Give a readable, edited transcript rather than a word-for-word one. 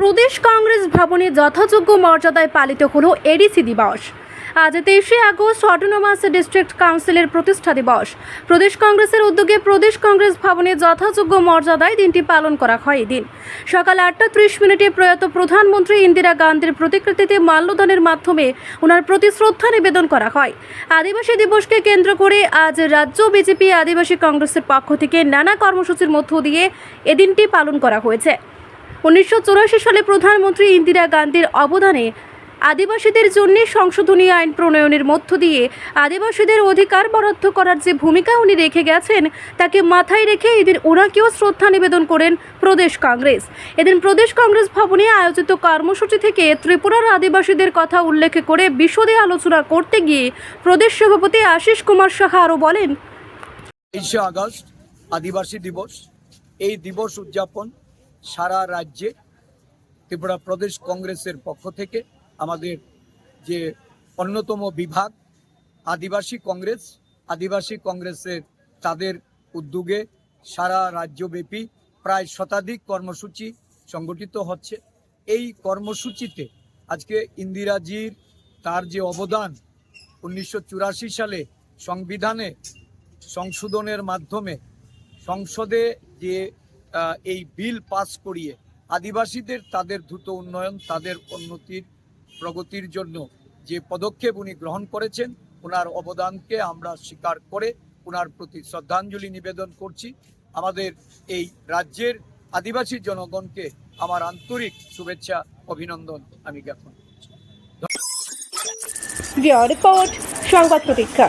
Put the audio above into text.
প্রদেশ কংগ্রেস ভবনে যথাযোগ্য মর্যাদায় পালিত হলো এডিসি দিবস। আজ 23শে আগস্ট অটোনমাস ডিস্ট্রিক্ট কাউন্সিলের প্রতিষ্ঠা দিবস। প্রদেশ কংগ্রেসের উদ্যোগে প্রদেশ কংগ্রেস ভবনে যথাযোগ্য মর্যাদায় দিনটি পালন করা হয়। এদিন সকাল 8:30 প্রয়াত প্রধানমন্ত্রী ইন্দিরা গান্ধীর প্রতিকৃতিতে মাল্যদানের মাধ্যমে ওনার প্রতি শ্রদ্ধা নিবেদন করা হয়। আদিবাসী দিবসকে কেন্দ্র করে আজ রাজ্য বিজেপি আদিবাসী কংগ্রেসের পক্ষ থেকে নানা কর্মসূচির মধ্য দিয়ে এদিনটি পালন করা হয়েছে। 1984 সালে প্রধানমন্ত্রী ইন্দিরা গান্ধীর অবদানে আদিবাসীদের জন্য সংশোধনী আইন প্রণয়নের মধ্য দিয়ে আদিবাসীদের অধিকার বরাদ্দ করার যে ভূমিকা উনি রেখে গেছেন তাকে মাথায় রেখে এদিন ওনাকেও শ্রদ্ধা নিবেদন করেন প্রদেশ কংগ্রেস। এদিন প্রদেশ কংগ্রেস ভবনে আয়োজিত কর্মসূচি থেকে ত্রিপুরার আদিবাসীদের কথা উল্লেখ করে বিশদে আলোচনা করতে গিয়ে প্রদেশ সভাপতি আশিস কুমার সাহা আরও বলেন, 23শে আগস্ট আদিবাসী দিবস। এই দিবস উদযাপন সারা রাজ্যে ত্রিপুরা প্রদেশ কংগ্রেসের পক্ষ থেকে আমাদের যে অন্যতম বিভাগ আদিবাসী কংগ্রেসের তাদের উদ্যোগে সারা রাজ্যব্যাপী প্রায় শতাধিক কর্মসূচি সংগঠিত হচ্ছে। এই কর্মসূচিতে আজকে ইন্দিরাজির তার যে অবদান 1984 সালে সংবিধানে সংশোধনের মাধ্যমে সংসদে যে এই বিল পাস করিয়ে আদিবাসীদের তাদের দ্রুত উন্নয়ন, তাদের উন্নতির প্রগতির জন্য যে পদক্ষেপ উনি গ্রহণ করেছেন, ওনার অবদানকে আমরা স্বীকার করে ওনার প্রতি শ্রদ্ধাঞ্জলি নিবেদন করছি। আমাদের এই রাজ্যের আদিবাসী জনগণকে আমার আন্তরিক শুভেচ্ছা, অভিনন্দন আমি জ্ঞাপন করছি। রিপোর্ট সংবাদ প্রতীক্ষা।